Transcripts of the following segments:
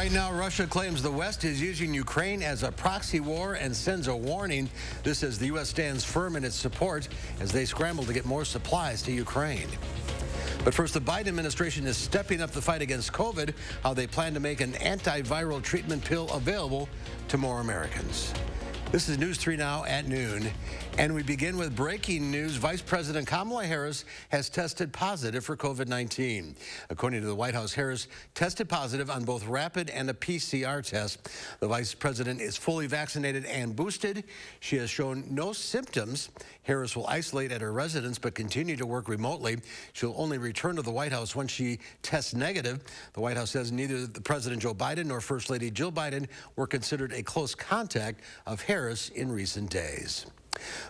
Right now, Russia claims the West is using Ukraine as a proxy war and sends a warning. This as the U.S. stands firm in its support as they scramble to get more supplies to Ukraine. But first, the Biden administration is stepping up the fight against COVID, how they plan to make an antiviral treatment pill available to more Americans. This is News 3 Now at noon, and we begin with breaking news. Vice President Kamala Harris has tested positive for COVID-19. According to the White House, Harris tested positive on both rapid and a PCR test. The vice president is fully vaccinated and boosted. She has shown no symptoms. Harris will isolate at her residence but continue to work remotely. She'll only return to the White House when she tests negative. The White House says neither the President Joe Biden nor First Lady Jill Biden were considered a close contact of Harris in recent days.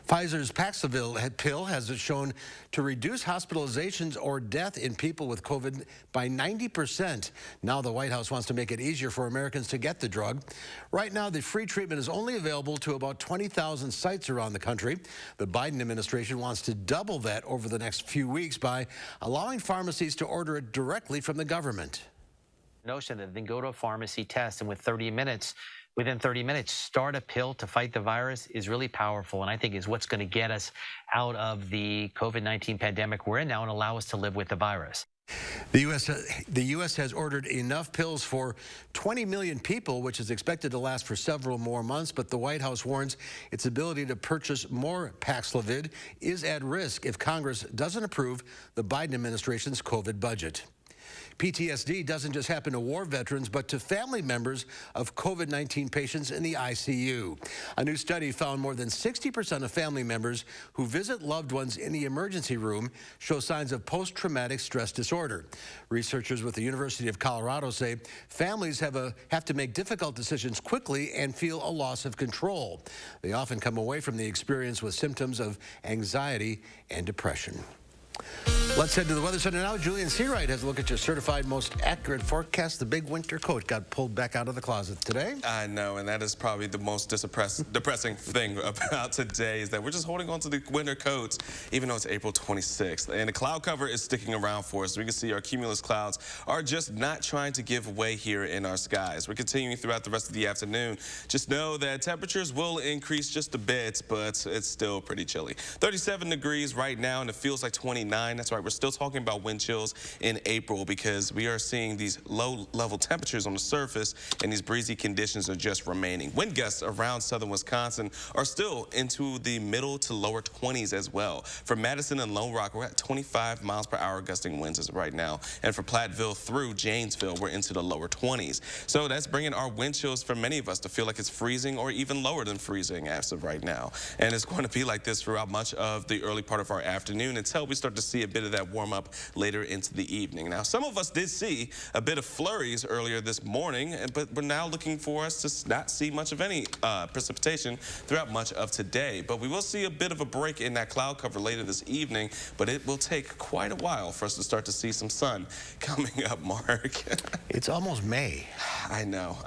Pfizer's Paxlovid pill has been shown to reduce hospitalizations or death in people with COVID by 90%. Now the White House wants to make it easier for Americans to get the drug. Right now, the free treatment is only available to about 20,000 sites around the country. The Biden administration wants to double that over the next few weeks by allowing pharmacies to order it directly from the government. Notion that they go to a pharmacy, test, and within 30 minutes, start a pill to fight the virus is really powerful, and I think is what's going to get us out of the COVID-19 pandemic we're in now and allow us to live with the virus. The U.S. has ordered enough pills for 20 million people, which is expected to last for several more months, but the White House warns its ability to purchase more Paxlovid is at risk if Congress doesn't approve the Biden administration's COVID budget. PTSD doesn't just happen to war veterans, but to family members of COVID-19 patients in the ICU. A new study found more than 60% of family members who visit loved ones in the emergency room show signs of post-traumatic stress disorder. Researchers with the University of Colorado say families have to make difficult decisions quickly and feel a loss of control. They often come away from the experience with symptoms of anxiety and depression. Let's head to the Weather Center now. Julian Seawright has a look at your certified most accurate forecast. The big winter coat got pulled back out of the closet today. I know, and that is probably the most depressing thing about today is that we're just holding on to the winter coats, even though it's April 26th. And the cloud cover is sticking around for us. We can see our cumulus clouds are just not trying to give way here in our skies. We're continuing throughout the rest of the afternoon. Just know that temperatures will increase just a bit, but it's still pretty chilly. 37 degrees right now, and it feels like 29. That's right. We're still talking about wind chills in April because we are seeing these low-level temperatures on the surface, and these breezy conditions are just remaining. Wind gusts around southern Wisconsin are still into the middle to lower 20s as well. For Madison and Lone Rock, we're at 25 miles per hour gusting winds as of right now. And for Platteville through Janesville, we're into the lower 20s. So that's bringing our wind chills for many of us to feel like it's freezing or even lower than freezing as of right now. And it's going to be like this throughout much of the early part of our afternoon until we start to see a bit of that warm up later into the evening. Now, some of us did see a bit of flurries earlier this morning, but we're now looking for us to not see much of any precipitation throughout much of today. But we will see a bit of a break in that cloud cover later this evening, but it will take quite a while for us to start to see some sun coming up, Mark. It's almost May. I know.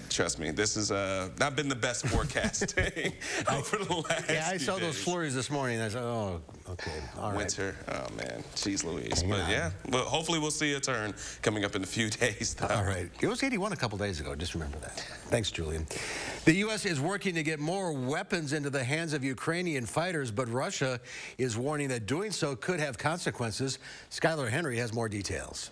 Trust me, this has not been the best forecasting over the last Yeah, I saw few those days. flurries this morning. I said, oh, okay, all right. Winter, oh man, jeez Louise. But yeah, well, hopefully we'll see a turn coming up in a few days, though. All right. It was 81 a couple days ago. Just remember that. Thanks, Julian. The U.S. is working to get more weapons into the hands of Ukrainian fighters, but Russia is warning that doing so could have consequences. Skylar Henry has more details.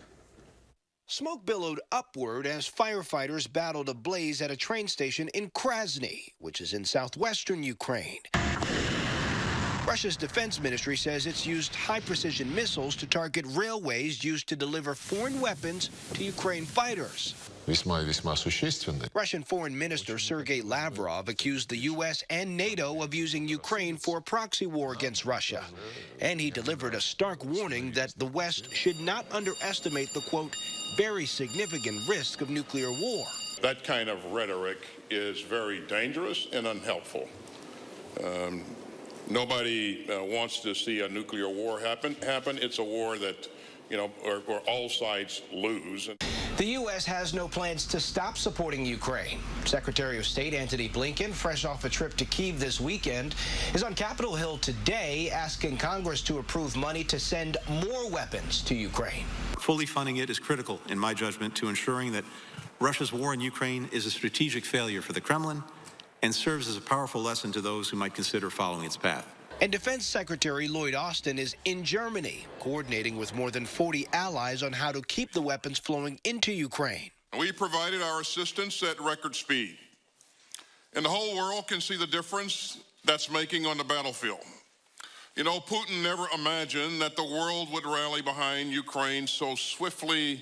Smoke billowed upward as firefighters battled a blaze at a train station in Krasny, which is in southwestern Ukraine. Russia's defense ministry says it's used high-precision missiles to target railways used to deliver foreign weapons to Ukraine fighters. Russian Foreign Minister Sergei Lavrov accused the U.S. and NATO of using Ukraine for a proxy war against Russia. And he delivered a stark warning that the West should not underestimate the, quote, very significant risk of nuclear war. That kind of rhetoric is very dangerous and unhelpful. Nobody wants to see a nuclear war happen. It's a war that, where all sides lose. The U.S. has no plans to stop supporting Ukraine. Secretary of State Antony Blinken, fresh off a trip to Kyiv this weekend, is on Capitol Hill today asking Congress to approve money to send more weapons to Ukraine. Fully funding it is critical, in my judgment, to ensuring that Russia's war in Ukraine is a strategic failure for the Kremlin and serves as a powerful lesson to those who might consider following its path. And Defense Secretary Lloyd Austin is in Germany, coordinating with more than 40 allies on how to keep the weapons flowing into Ukraine. We provided our assistance at record speed, and the whole world can see the difference that's making on the battlefield. You know, Putin never imagined that the world would rally behind Ukraine so swiftly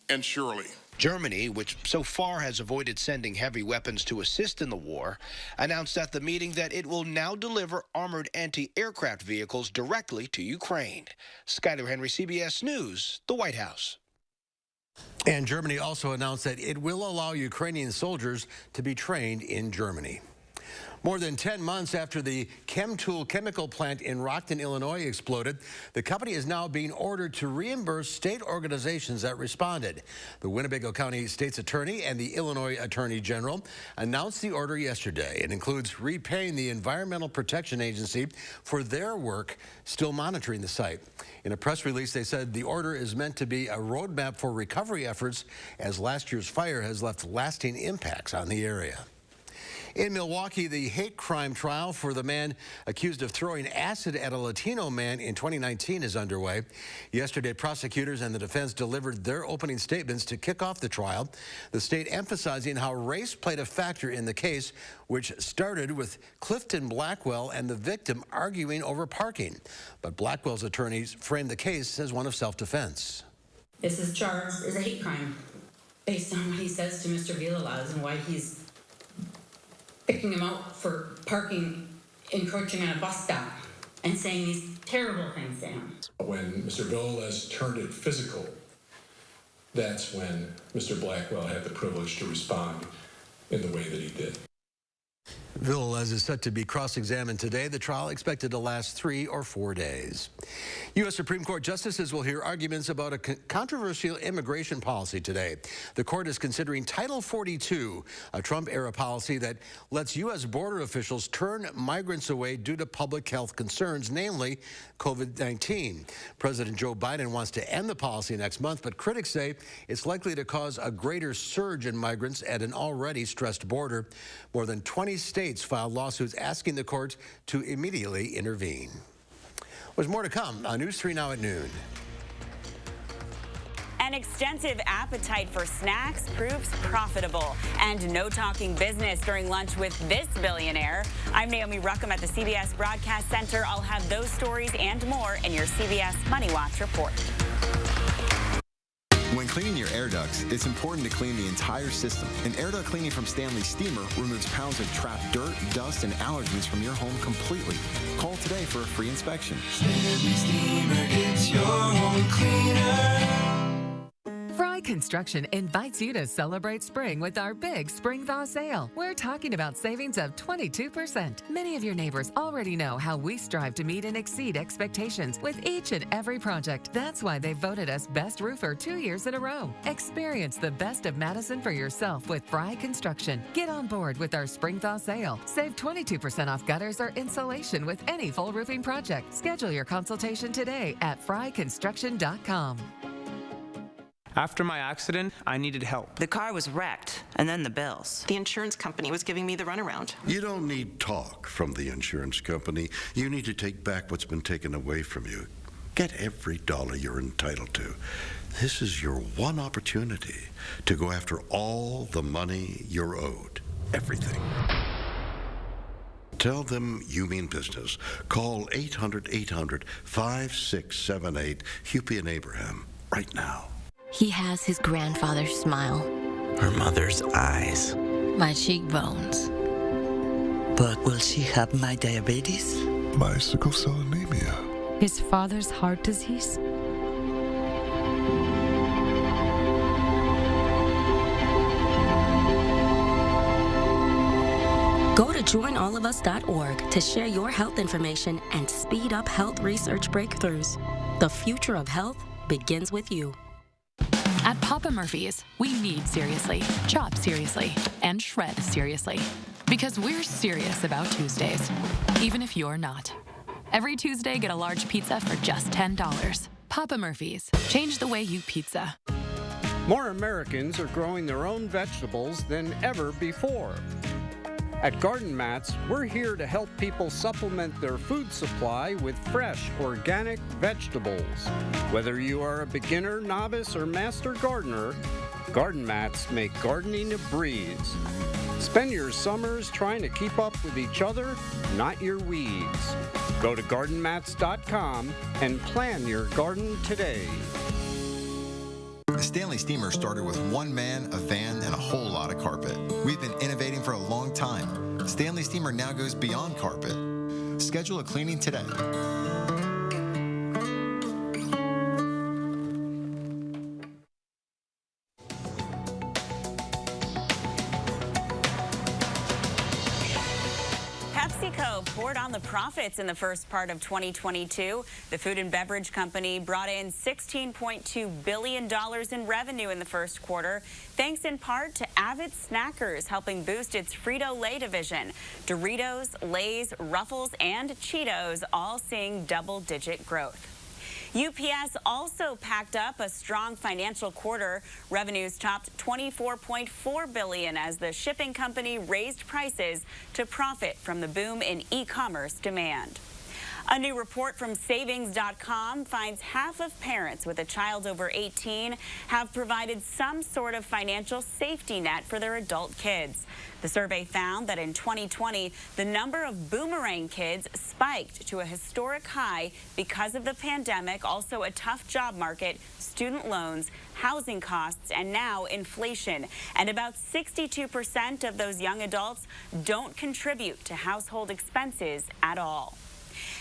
and surely. Germany, which so far has avoided sending heavy weapons to assist in the war, announced at the meeting that it will now deliver armored anti-aircraft vehicles directly to Ukraine. Skyler Henry, CBS News, the White House. And Germany also announced that it will allow Ukrainian soldiers to be trained in Germany. More than 10 months after the Chemtool chemical plant in Rockton, Illinois exploded, the company is now being ordered to reimburse state organizations that responded. The Winnebago County State's Attorney and the Illinois Attorney General announced the order yesterday. It includes repaying the Environmental Protection Agency for their work still monitoring the site. In a press release, they said the order is meant to be a roadmap for recovery efforts as last year's fire has left lasting impacts on the area. In Milwaukee, the hate crime trial for the man accused of throwing acid at a Latino man in 2019 is underway. Yesterday, prosecutors and the defense delivered their opening statements to kick off the trial, the state emphasizing how race played a factor in the case, which started with Clifton Blackwell and the victim arguing over parking. But Blackwell's attorneys framed the case as one of self-defense. This is charged as a hate crime based on what he says to Mr. Villalaz and why he's picking him out for parking, encroaching on a bus stop, and saying these terrible things to him. When Mr. Villalaz turned it physical, that's when Mr. Blackwell had the privilege to respond in the way that he did. Villalaz is set to be cross-examined today. The trial expected to last 3 or 4 days. U.S. Supreme Court justices will hear arguments about a controversial immigration policy today. The court is considering Title 42, a Trump-era policy that lets U.S. border officials turn migrants away due to public health concerns, namely COVID-19. President Joe Biden wants to end the policy next month, but critics say it's likely to cause a greater surge in migrants at an already stressed border. More than 20 states filed lawsuits asking the court to immediately intervene. There's more to come on News 3 Now at noon. An extensive appetite for snacks proves profitable, and no talking business during lunch with this billionaire. I'm Naomi Ruckham at the CBS Broadcast Center. I'll have those stories and more in your CBS Money Watch report. When cleaning your air ducts, it's important to clean the entire system. And air duct cleaning from Stanley Steamer removes pounds of trapped dirt, dust, and allergens from your home completely. Call today for a free inspection. Stanley Steamer gets your home cleaner. Fry Construction invites you to celebrate spring with our big Spring Thaw sale. We're talking about savings of 22%. Many of your neighbors already know how we strive to meet and exceed expectations with each and every project. That's why they voted us Best Roofer 2 years in a row. Experience the best of Madison for yourself with Fry Construction. Get on board with our Spring Thaw sale. Save 22% off gutters or insulation with any full roofing project. Schedule your consultation today at fryconstruction.com. After my accident, I needed help. The car was wrecked, and then the bills. The insurance company was giving me the runaround. You don't need talk from the insurance company. You need to take back what's been taken away from you. Get every dollar you're entitled to. This is your one opportunity to go after all the money you're owed. Everything. Tell them you mean business. Call 800-800-5678, Hupy and Abraham, right now. He has his grandfather's smile. Her mother's eyes. My cheekbones. But will she have my diabetes? My sickle cell anemia. His father's heart disease? Go to joinallofus.org to share your health information and speed up health research breakthroughs. The future of health begins with you. At Papa Murphy's, we knead seriously, chop seriously, and shred seriously. Because we're serious about Tuesdays, even if you're not. Every Tuesday, get a large pizza for just $10. Papa Murphy's. Change the way you pizza. More Americans are growing their own vegetables than ever before. At Garden Mats, we're here to help people supplement their food supply with fresh, organic vegetables. Whether you are a beginner, novice, or master gardener, Garden Mats make gardening a breeze. Spend your summers trying to keep up with each other, not your weeds. Go to gardenmats.com and plan your garden today. The Stanley Steamer started with one man, a van, and a whole lot of carpet. We've been innovating for a long time. Stanley Steamer now goes beyond carpet. Schedule a cleaning today. PepsiCo poured on the profits in the first part of 2022. The food and beverage company brought in $16.2 billion in revenue in the first quarter, thanks in part to avid snackers helping boost its Frito-Lay division. Doritos, Lay's, Ruffles, and Cheetos all seeing double-digit growth. UPS also packed up a strong financial quarter. Revenues topped $24.4 billion as the shipping company raised prices to profit from the boom in e-commerce demand. A new report from Savings.com finds half of parents with a child over 18 have provided some sort of financial safety net for their adult kids. The survey found that in 2020, the number of boomerang kids spiked to a historic high because of the pandemic, also a tough job market, student loans, housing costs, and now inflation. And about 62% of those young adults don't contribute to household expenses at all.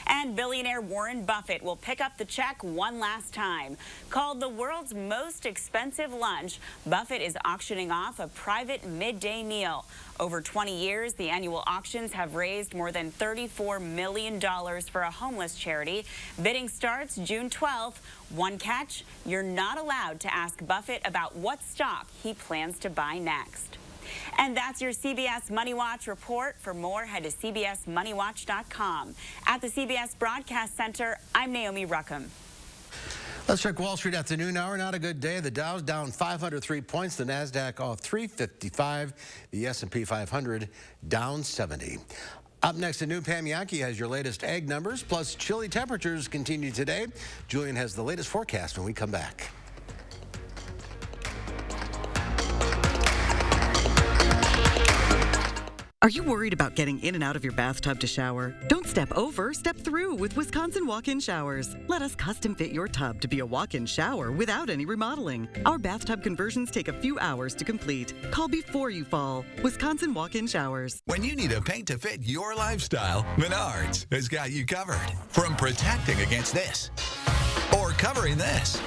And billionaire Warren Buffett will pick up the check one last time. Called the world's most expensive lunch, Buffett is auctioning off a private midday meal. Over 20 years, the annual auctions have raised more than $34 million for a homeless charity. Bidding starts June 12th. One catch, you're not allowed to ask Buffett about what stock he plans to buy next. And that's your CBS Money Watch report. For more, head to cbsmoneywatch.com. At the CBS Broadcast Center, I'm Naomi Ruckham. Let's check Wall Street at the noon hour. Not a good day. The Dow's down 503 points. The NASDAQ off 355. The S&P 500 down 70. Up next at noon, Pam Yankee has your latest ag numbers. Plus, chilly temperatures continue today. Julian has the latest forecast when we come back. Are you worried about getting in and out of your bathtub to shower? Don't step over, step through with Wisconsin walk-in showers. Let us custom fit your tub to be a walk-in shower without any remodeling. Our bathtub conversions take a few hours to complete. Call before you fall. Wisconsin walk-in showers. When you need a paint to fit your lifestyle, Menards has got you covered. From protecting against this or covering this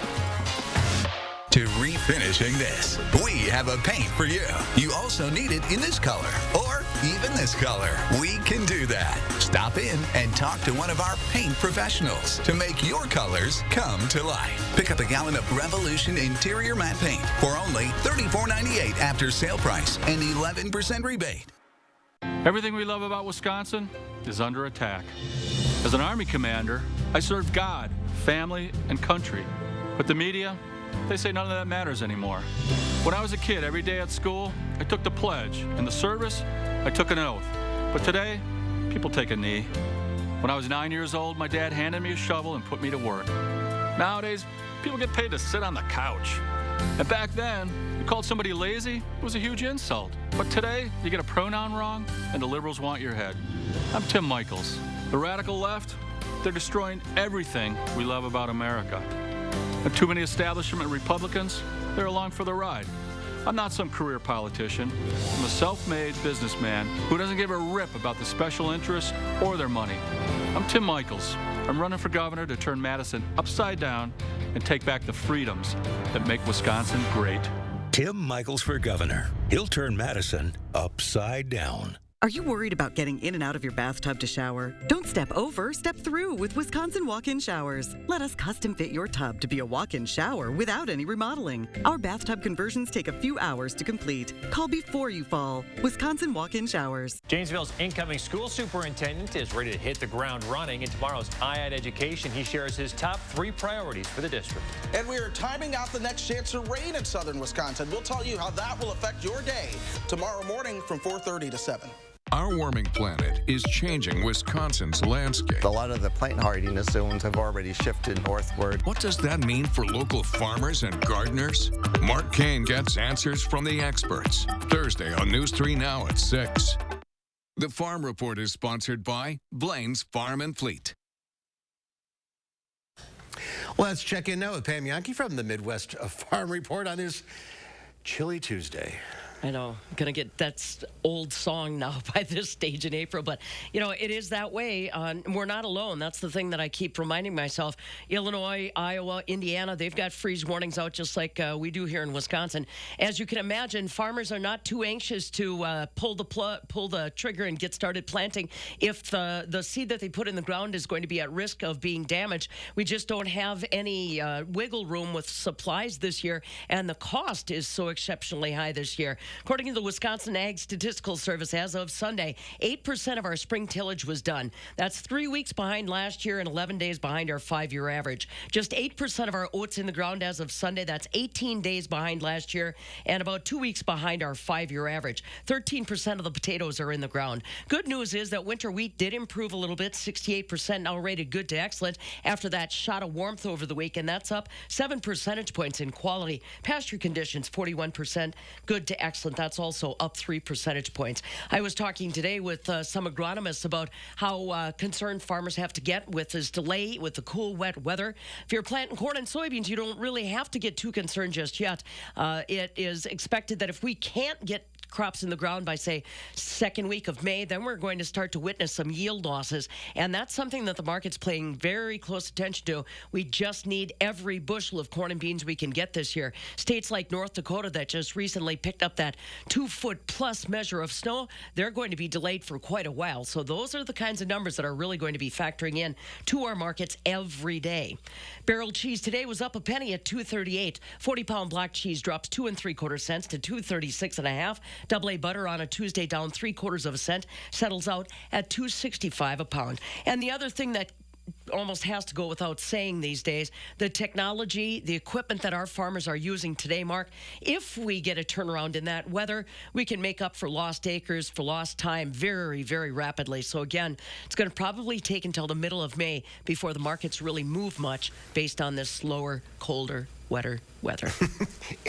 to refinishing this, we have a paint for you. You also need it in this color or even this color. We can do that. Stop in and talk to one of our paint professionals to make your colors come to life. Pick up a gallon of Revolution Interior Matte Paint for only $34.98 after sale price and 11% rebate. Everything we love about Wisconsin is under attack. As an Army commander, I serve God, family, and country. But the media, they say none of that matters anymore. When I was a kid, every day at school, I took the pledge. In the service, I took an oath. But today, people take a knee. When I was 9 years old, my dad handed me a shovel and put me to work. Nowadays, people get paid to sit on the couch. And back then, you called somebody lazy, it was a huge insult. But today, you get a pronoun wrong, and the liberals want your head. I'm Tim Michels. The radical left, they're destroying everything we love about America. And too many establishment Republicans, they're along for the ride. I'm not some career politician. I'm a self-made businessman who doesn't give a rip about the special interests or their money. I'm Tim Michels. I'm running for governor to turn Madison upside down and take back the freedoms that make Wisconsin great. Tim Michels for governor. He'll turn Madison upside down. Are you worried about getting in and out of your bathtub to shower? Don't step over, step through with Wisconsin walk-in showers. Let us custom fit your tub to be a walk-in shower without any remodeling. Our bathtub conversions take a few hours to complete. Call before you fall. Wisconsin walk-in showers. Janesville's incoming school superintendent is ready to hit the ground running. In tomorrow's Eye on Education, he shares his top 3 priorities for the district. And we are timing out the next chance of rain in southern Wisconsin. We'll tell you how that will affect your day tomorrow morning from 4:30 to 7. Our warming planet is changing Wisconsin's landscape. A lot of the plant hardiness zones have already shifted northward. What does that mean for local farmers and gardeners? Mark Kane gets answers from the experts. Thursday on News 3 Now at 6. The Farm Report is sponsored by Blaine's Farm and Fleet. Let's check in now with Pam Yankee from the Midwest Farm Report on this chilly Tuesday. I know, gonna get that old song now by this stage in April, but you know it is that way. We're not alone. That's the thing that I keep reminding myself. Illinois, Iowa, Indiana, they've got freeze warnings out just like we do here in Wisconsin. As you can imagine, farmers are not too anxious to pull the trigger and get started planting if the seed that they put in the ground is going to be at risk of being damaged. We just don't have any wiggle room with supplies this year, and the cost is so exceptionally high this year. According to the Wisconsin Ag Statistical Service, as of Sunday, 8% of our spring tillage was done. That's 3 weeks behind last year and 11 days behind our 5-year average. Just 8% of our oats in the ground as of Sunday. That's 18 days behind last year and about 2 weeks behind our 5-year average. 13% of the potatoes are in the ground. Good news is that winter wheat did improve a little bit, 68% now rated good to excellent after that shot of warmth over the week, and that's up 7 percentage points in quality. Pasture conditions, 41% good to excellent. That's also up 3 percentage points. I was talking today with some agronomists about how concerned farmers have to get with this delay with the cool, wet weather. If you're planting corn and soybeans, you don't really have to get too concerned just yet. It is expected that if we can't get crops in the ground by, say, second week of May, then we're going to start to witness some yield losses. And that's something that the market's paying very close attention to. We just need every bushel of corn and beans we can get this year. States like North Dakota that just recently picked up that 2-foot-plus measure of snow, they're going to be delayed for quite a while. So those are the kinds of numbers that are really going to be factoring in to our markets every day. Barrel cheese today was up a penny at $2.38. 40-pound black cheese drops 2 3/4 cents to $2.36.5. Double A butter on a Tuesday down 3/4 cent, settles out at $2.65 a pound. And the other thing that almost has to go without saying these days, the technology, the equipment that our farmers are using today, Mark, if we get a turnaround in that weather, we can make up for lost acres, for lost time very, very rapidly. So again, it's going to probably take until the middle of May before the markets really move much based on this slower, colder, wetter weather.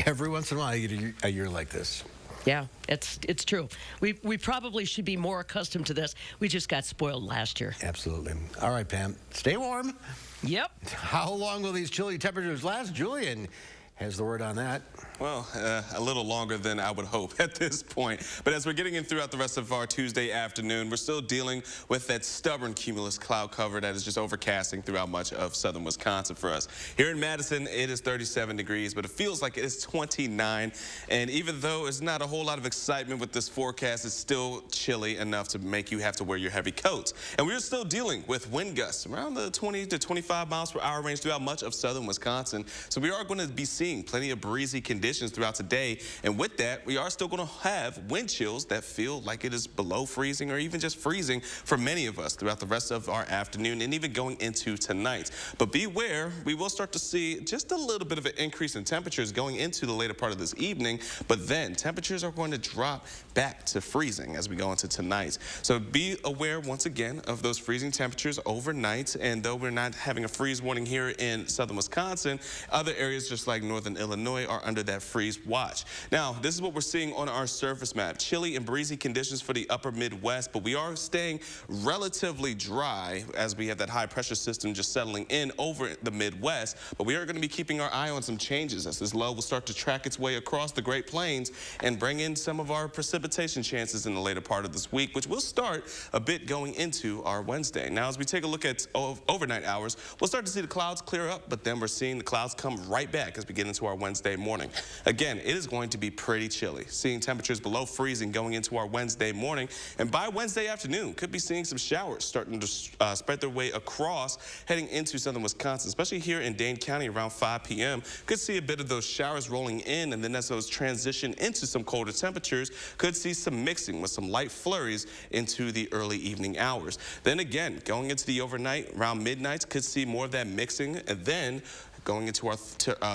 Every once in a while, you get a year like this. Yeah, it's true. We probably should be more accustomed to this. We just got spoiled last year. Absolutely. All right, Pam. Stay warm. Yep. How long will these chilly temperatures last? Julian has the word on that. Well, a little longer than I would hope at this point. But as we're getting in throughout the rest of our Tuesday afternoon, we're still dealing with that stubborn cumulus cloud cover that is just overcasting throughout much of southern Wisconsin for us. Here in Madison, it is 37 degrees, but it feels like it is 29. And even though it's not a whole lot of excitement with this forecast, it's still chilly enough to make you have to wear your heavy coats. And we're still dealing with wind gusts around the 20 to 25 miles per hour range throughout much of southern Wisconsin. So we are going to be seeing plenty of breezy conditions throughout today, and with that, we are still going to have wind chills that feel like it is below freezing or even just freezing for many of us throughout the rest of our afternoon and even going into tonight. But beware, we will start to see just a little bit of an increase in temperatures going into the later part of this evening, but then temperatures are going to drop back to freezing as we go into tonight. So be aware once again of those freezing temperatures overnight, and though we're not having a freeze warning here in southern Wisconsin, other areas just like northern Illinois are under that freeze watch. Now, this is what we're seeing on our surface map. Chilly and breezy conditions for the upper Midwest, but we are staying relatively dry as we have that high pressure system just settling in over the Midwest. But we are going to be keeping our eye on some changes as this low will start to track its way across the Great Plains and bring in some of our precipitation chances in the later part of this week, which will start a bit going into our Wednesday. Now, as we take a look at overnight hours, we'll start to see the clouds clear up, but then we're seeing the clouds come right back as we get into our Wednesday morning. Again, it is going to be pretty chilly, seeing temperatures below freezing going into our Wednesday morning. And by Wednesday afternoon, could be seeing some showers starting to spread their way across, heading into southern Wisconsin, especially here in Dane County around 5 p.m. Could see a bit of those showers rolling in, and then as those transition into some colder temperatures, could see some mixing with some light flurries into the early evening hours. Then again, going into the overnight, around midnight, could see more of that mixing, and then going into our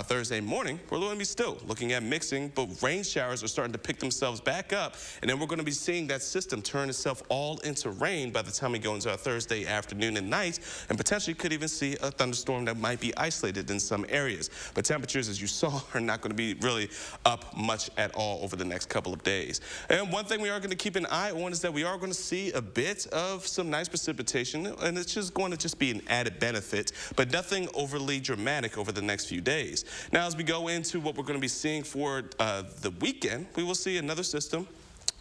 Thursday morning, we're going to be still looking at mixing, but rain showers are starting to pick themselves back up, and then we're going to be seeing that system turn itself all into rain by the time we go into our Thursday afternoon and night, and potentially could even see a thunderstorm that might be isolated in some areas. But temperatures, as you saw, are not going to be really up much at all over the next couple of days. And one thing we are going to keep an eye on is that we are going to see a bit of some nice precipitation, and it's just going to be an added benefit, but nothing overly dramatic over the next few days. Now, as we go into what we're going to be seeing for the weekend, we will see another system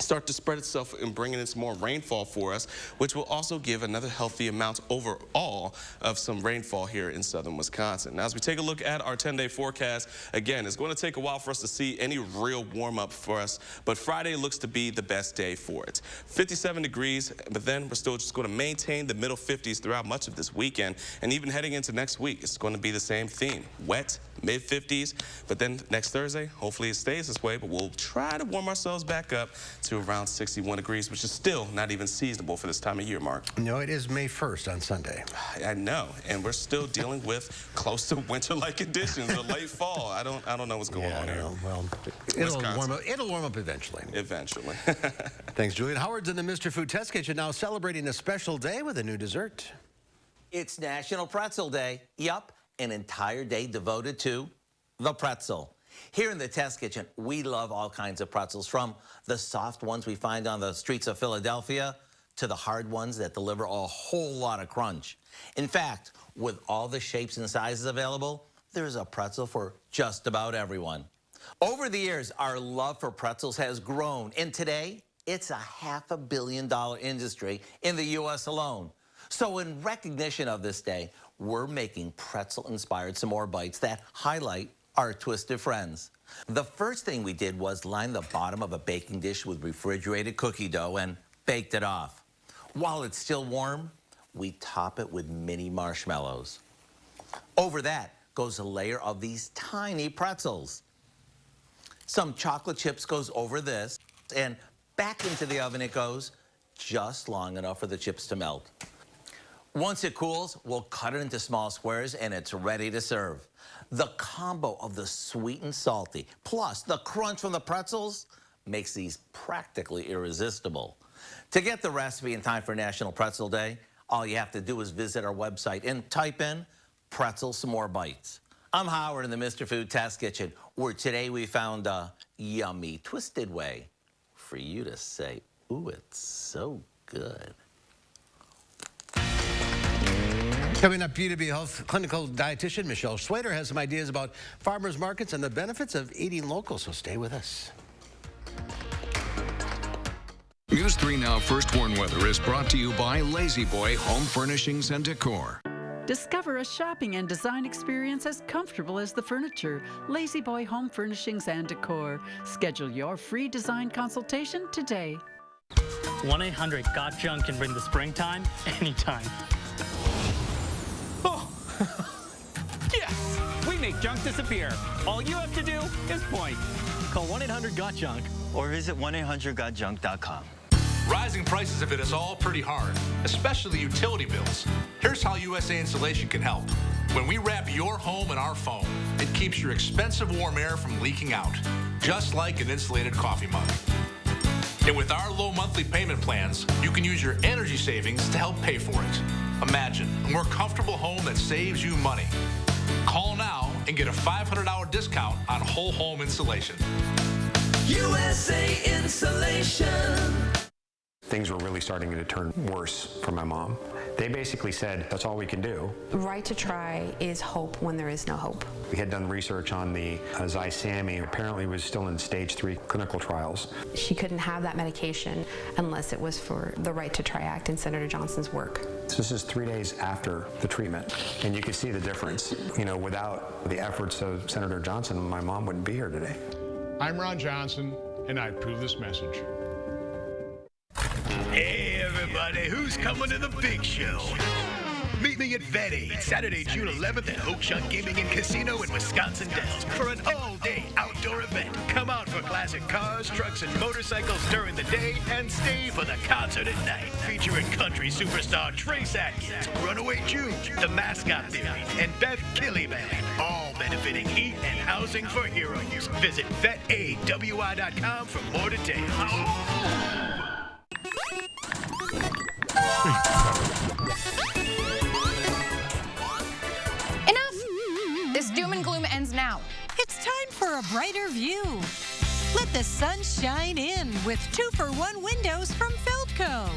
start to spread itself and bringing in some more rainfall for us, which will also give another healthy amount overall of some rainfall here in southern Wisconsin. Now, as we take a look at our 10-day forecast, again, it's going to take a while for us to see any real warm-up for us, but Friday looks to be the best day for it. 57 degrees, but then we're still just going to maintain the middle 50s throughout much of this weekend, and even heading into next week, it's going to be the same theme. Wet, mid-50s, but then next Thursday, hopefully it stays this way, but we'll try to warm ourselves back up to around 61 degrees, which is still not even seasonable for this time of year, Mark. No, it is May 1st on Sunday. I know, and we're still dealing with close to winter-like conditions, or late fall. I don't know what's going on here. Well, it'll warm up eventually. Eventually. Thanks, Julian. Howard's in the Mr. Food Test Kitchen now celebrating a special day with a new dessert. It's National Pretzel Day. Yup, an entire day devoted to the pretzel. Here in the Test Kitchen, we love all kinds of pretzels, from the soft ones we find on the streets of Philadelphia to the hard ones that deliver a whole lot of crunch. In fact, with all the shapes and sizes available, there's a pretzel for just about everyone. Over the years, our love for pretzels has grown, and today, it's a $500 million industry in the U.S. alone. So in recognition of this day, we're making pretzel-inspired s'more bites that highlight our twisted friends. The first thing we did was line the bottom of a baking dish with refrigerated cookie dough and baked it off. While it's still warm, we top it with mini marshmallows. Over that goes a layer of these tiny pretzels. Some chocolate chips goes over this, and back into the oven it goes, just long enough for the chips to melt. Once it cools, we'll cut it into small squares, and it's ready to serve. The combo of the sweet and salty, plus the crunch from the pretzels, makes these practically irresistible. To get the recipe in time for National Pretzel Day, all you have to do is visit our website and type in Pretzel S'more Bites. I'm Howard in the Mr. Food Test Kitchen, where today we found a yummy, twisted way for you to say, ooh, it's so good. Coming up, B2B Health clinical dietitian Michelle Swader has some ideas about farmers markets and the benefits of eating local, so stay with us. News 3 Now First Warn Weather is brought to you by Lazy Boy Home Furnishings and Decor. Discover a shopping and design experience as comfortable as the furniture. Lazy Boy Home Furnishings and Decor. Schedule your free design consultation today. 1-800-GOT-JUNK can bring the springtime anytime. Yes! We make junk disappear. All you have to do is point. Call 1-800-GOT-JUNK or visit 1-800-GOT-JUNK.com. Rising prices have hit us all pretty hard, especially utility bills. Here's how USA Insulation can help. When we wrap your home in our foam, it keeps your expensive warm air from leaking out, just like an insulated coffee mug. And with our low monthly payment plans, you can use your energy savings to help pay for it. Imagine a more comfortable home that saves you money. Call now and get a $500 discount on whole home insulation. USA Insulation. Things were really starting to turn worse for my mom. They basically said, that's all we can do. Right to try is hope when there is no hope. We had done research on the Zysami. Apparently it was still in stage 3 clinical trials. She couldn't have that medication unless it was for the Right to Try Act and Senator Johnson's work. This is 3 days after the treatment, and you can see the difference. You know, without the efforts of Senator Johnson, my mom wouldn't be here today. I'm Ron Johnson, and I approve this message. Hey everybody, who's coming to the big show? Meet me at Vet Aid, Saturday, June 11th at Oak Shot Gaming and Casino in Wisconsin Dells for an all-day outdoor event. Come out for classic cars, trucks, and motorcycles during the day and stay for the concert at night. Featuring country superstar Trace Atkins, Runaway June, The Mascot Theory, and Beth Killyman. All benefiting Eat and Housing for Heroes. Visit vetaidwi.com for more details. Enough! This doom and gloom ends now. It's time for a brighter view. Let the sun shine in with 2-for-1 windows from Feldco.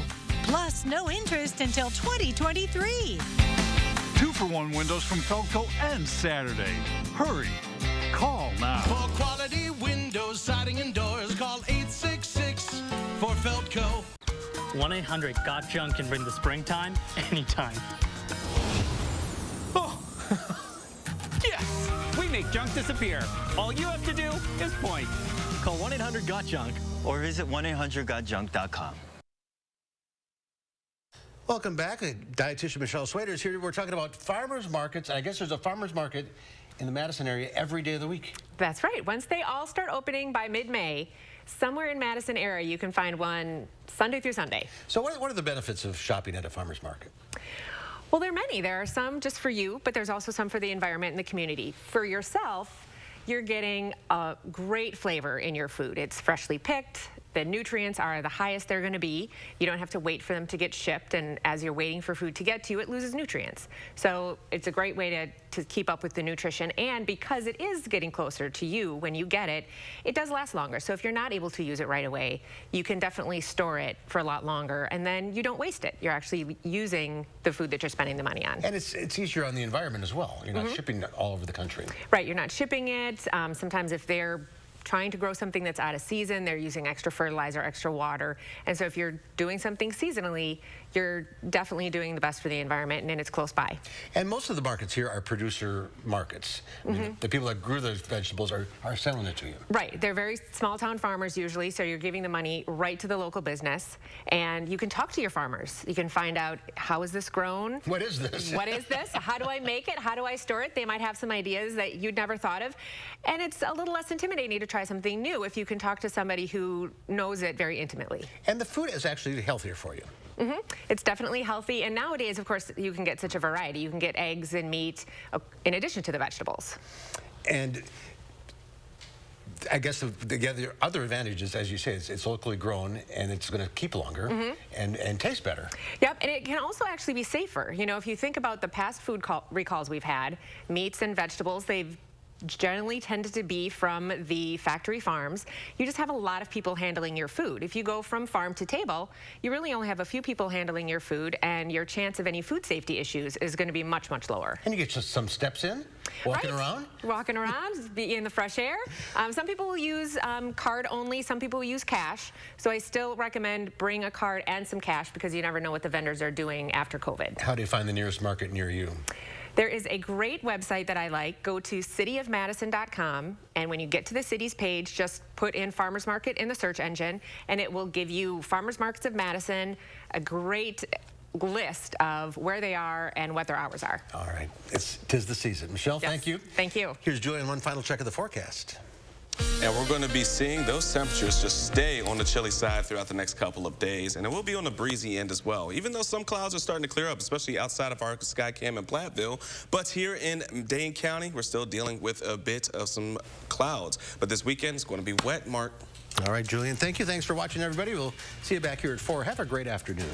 Plus, no interest until 2023. 2-for-1 windows from Feldco ends Saturday. Hurry. Call now. For quality windows, siding, and doors, call 866 for Feldco. 1-800-GOT-JUNK can bring the springtime anytime. Oh, yes! We make junk disappear. All you have to do is point. Call 1-800-GOT-JUNK or visit 1-800-GOT-JUNK.com. Welcome back. Dietitian Michelle Swader is here. We're talking about farmers markets. I guess there's a farmers market in the Madison area every day of the week. That's right. Once they all start opening by mid-May, somewhere in Madison area, you can find one Sunday through Sunday. So what are the benefits of shopping at a farmer's market? Well, there are many. There are some just for you, but there's also some for the environment and the community. For yourself, you're getting a great flavor in your food. It's freshly picked. The nutrients are the highest they're going to be. You don't have to wait for them to get shipped, and as you're waiting for food to get to you, it loses nutrients. So it's a great way to keep up with the nutrition, and because it is getting closer to you when you get it, it does last longer. So if you're not able to use it right away, you can definitely store it for a lot longer, and then you don't waste it. You're actually using the food that you're spending the money on. And it's easier on the environment as well. You're not shipping it all over the country. Right, you're not shipping it. Sometimes if they're trying to grow something that's out of season, they're using extra fertilizer, extra water. And so if you're doing something seasonally, you're definitely doing the best for the environment, and it's close by. And most of the markets here are producer markets. I mean, the people that grew those vegetables are selling it to you. Right. They're very small town farmers usually, so you're giving the money right to the local business. And you can talk to your farmers. You can find out, how is this grown? What is this? What is this? How do I make it? How do I store it? They might have some ideas that you'd never thought of. And it's a little less intimidating to try something new if you can talk to somebody who knows it very intimately. And the food is actually healthier for you. It's definitely healthy, and nowadays, of course, you can get such a variety. You can get eggs and meat in addition to the vegetables. And I guess the other advantage is, as you say, it's locally grown, and it's going to keep longer and taste better. Yep, and it can also actually be safer. You know, if you think about the past food recalls we've had, meats and vegetables, they've generally tended to be from the factory farms. You just have a lot of people handling your food. If you go from farm to table, you really only have a few people handling your food, and your chance of any food safety issues is going to be much, much lower. And you get just some steps in, walking around. Walking around, be in the fresh air. Some people will use card only, some people will use cash. So I still recommend bring a card and some cash, because you never know what the vendors are doing after COVID. How do you find the nearest market near you? There is a great website that I like. Go to cityofmadison.com, and when you get to the city's page, just put in Farmers Market in the search engine, and it will give you Farmers Markets of Madison, a great list of where they are and what their hours are. All right. Tis the season. Michelle, thank you. Thank you. Here's Julian, one final check of the forecast. And we're going to be seeing those temperatures just stay on the chilly side throughout the next couple of days. And it will be on the breezy end as well, even though some clouds are starting to clear up, especially outside of our Skycam and Platteville. But here in Dane County, we're still dealing with a bit of some clouds. But this weekend is going to be wet, Mark. All right, Julian, thank you. Thanks for watching, everybody. We'll see you back here at 4. Have a great afternoon.